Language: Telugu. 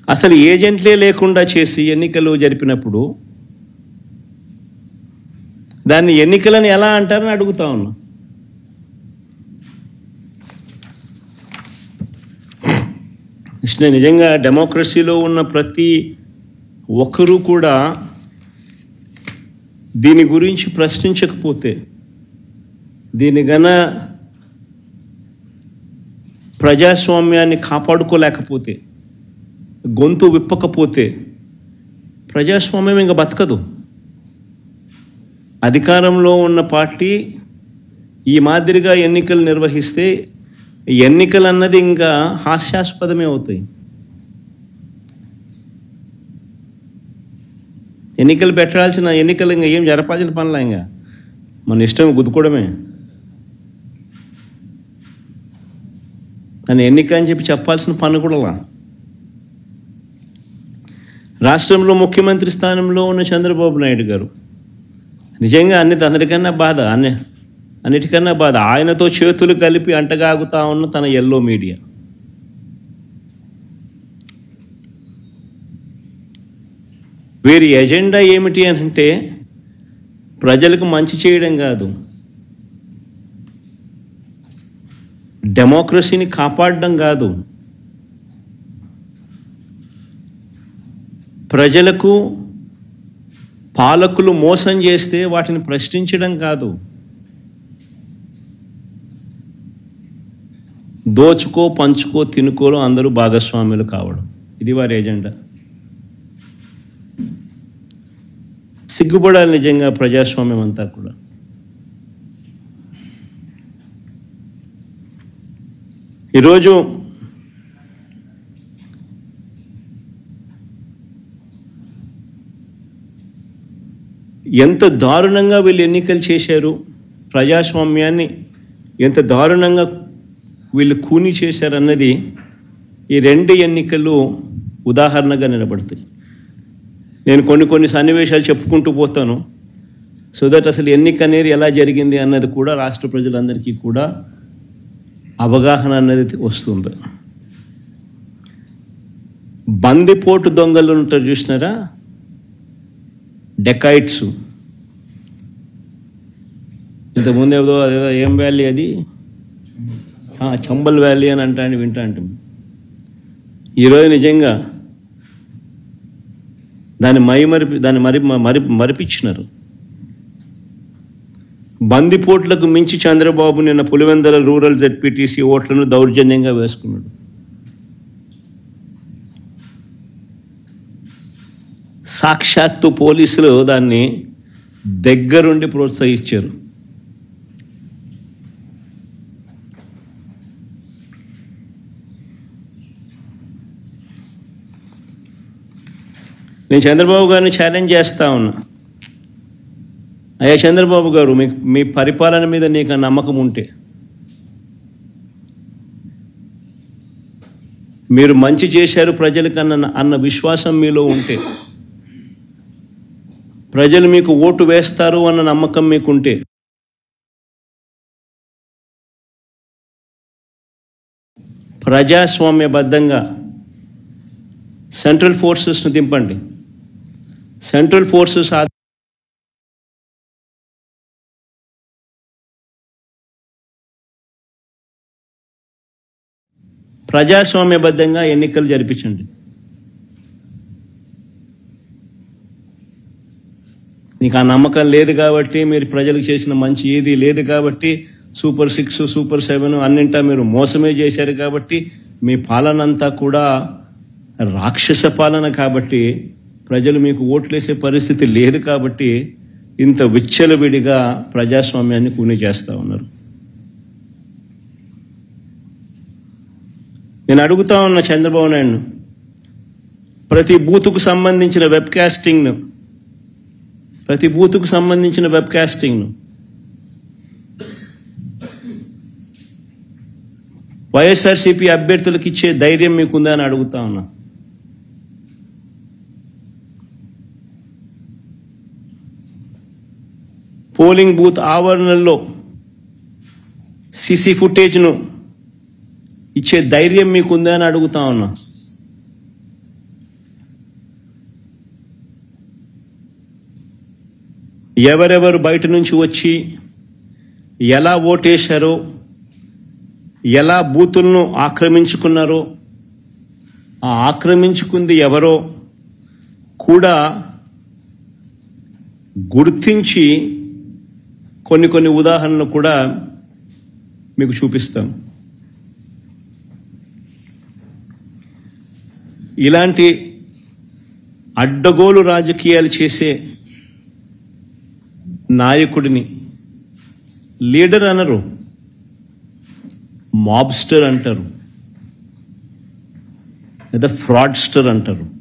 అసలు ఏజెంట్లే లేకుండా చేసి ఎన్నికలు జరిపినప్పుడు దాన్ని ఎన్నికలని ఎలా అంటారని అడుగుతా ఉన్నా. నిజంగా డెమోక్రసీలో ఉన్న ప్రతి ఒక్కరూ కూడా దీని గురించి ప్రశ్నించకపోతే, దీని గన ప్రజాస్వామ్యాన్ని కాపాడుకోలేకపోతే, గొంతు విప్పకపోతే ప్రజాస్వామ్యం ఇంకా బతకదు. అధికారంలో ఉన్న పార్టీ ఈ మాదిరిగా ఎన్నికలు నిర్వహిస్తే ఎన్నికలు అన్నది ఇంకా హాస్యాస్పదమే అవుతాయి. ఎన్నికలు పెట్టాల్సిన ఎన్నికలు ఇంకా ఏం జరపాల్సిన పనులా, ఇంకా మన ఇష్టం గుద్దుకోవడమే. అని ఎన్నిక అని చెప్పి చెప్పాల్సిన పని కూడా. రాష్ట్రంలో ముఖ్యమంత్రి స్థానంలో ఉన్న చంద్రబాబు నాయుడు గారు నిజంగా అందరికన్నా బాధ, అన్నిటికన్నా బాధ ఆయనతో చేతులు కలిపి అంటగాగుతా ఉన్న తన ఎల్లో మీడియా. వీరి ఎజెండా ఏమిటి అని అంటే ప్రజలకు మంచి చేయడం కాదు, డెమోక్రసీని కాపాడడం కాదు, ప్రజలకు పాలకులు మోసం చేస్తే వాటిని ప్రశ్నించడం కాదు, దోచుకో పంచుకో తినుకోలో అందరూ భాగస్వాములు కావడం, ఇది వారి ఎజెండా. సిగ్గుపడాలి నిజంగా ప్రజాస్వామ్యం అంతా కూడా. ఈరోజు ఎంత దారుణంగా వీళ్ళు ఎన్నికలు చేశారు, ప్రజాస్వామ్యాన్ని ఎంత దారుణంగా వీళ్ళు కూని చేశారన్నది ఈ రెండు ఎన్నికలు ఉదాహరణగా నిలబడతాయి. నేను కొన్ని సన్నివేశాలు చెప్పుకుంటూ పోతాను, సో దట్ అసలు ఎన్నిక అనేది ఎలా జరిగింది అన్నది కూడా రాష్ట్ర ప్రజలందరికీ కూడా అవగాహన అన్నది వస్తుంది. బందిపోటు దొంగలు ఉంటారు చూసినారా, డెకాయిట్స్. ఇంతకుముందు అదేదో ఏం వ్యాలీ అది, చంబల్ వ్యాలీ అని వింటా అంటాం. ఈరోజు నిజంగా దాన్ని మరిపించినారు. బందిపోట్లకు మించి చంద్రబాబు నిన్న పులివెందుల రూరల్ జెడ్పీటీసీ ఓట్లను దౌర్జన్యంగా వేసుకున్నాడు. సాక్షాత్తు పోలీసులు దాన్ని దగ్గరుండి ప్రోత్సహించారు. నేను చంద్రబాబు గారిని ఛాలెంజ్ చేస్తా ఉన్నా, అయ్యా చంద్రబాబు గారు, మీ పరిపాలన మీద నీకు నమ్మకం ఉంటే, మీరు మంచి చేశారు ప్రజలకన్నా అన్న విశ్వాసం మీలో ఉంటే, ప్రజలు మీకు ఓటు వేస్తారు అన్న నమ్మకం మీకుంటే, ప్రజాస్వామ్యబద్ధంగా సెంట్రల్ ఫోర్సెస్ను దింపండి. సెంట్రల్ ఫోర్సెస్ ప్రజాస్వామ్యబద్ధంగా ఎన్నికలు జరిపించండి. నీకు ఆ నమ్మకం లేదు కాబట్టి, మీరు ప్రజలకు చేసిన మంచి ఏది లేదు కాబట్టి, సూపర్ 6 సూపర్ 7 అన్నింటా మీరు మోసమే చేశారు కాబట్టి, మీ పాలన అంతా కూడా రాక్షస పాలన కాబట్టి, ప్రజలు మీకు ఓట్లేసే పరిస్థితి లేదు కాబట్టి ఇంత విచ్చలవిడిగా ప్రజాస్వామ్యాన్ని కూని చేస్తూ ఉన్నారు. నేను అడుగుతా ఉన్న చంద్రబాబు నాయుడు, ప్రతి బూతుకు సంబంధించిన వెబ్ కాస్టింగ్ను వైఎస్ఆర్సీపీ అభ్యర్థులకు ఇచ్చే ధైర్యం మీకుందా అని అడుగుతా ఉన్నా. పోలింగ్ బూత్ ఆవరణల్లో సీసీ ఫుటేజ్ను ఇచ్చే ధైర్యం మీకుందా అని అడుగుతా ఉన్నా. ఎవరెవరు బయట నుంచి వచ్చి ఎలా ఓటేశారో, ఎలా బూతులను ఆక్రమించుకున్నారో, ఆ ఆక్రమించుకుంది ఎవరో కూడా గుర్తించి కొన్ని ఉదాహరణలు కూడా మీకు చూపిస్తాం. ఇలాంటి అడ్డగోలు రాజకీయాలు చేసే నాయకుడిని లీడర్ అనరు, మాబ్స్టర్ అంటారు లేదా ఫ్రాడ్స్టర్ అంటారు.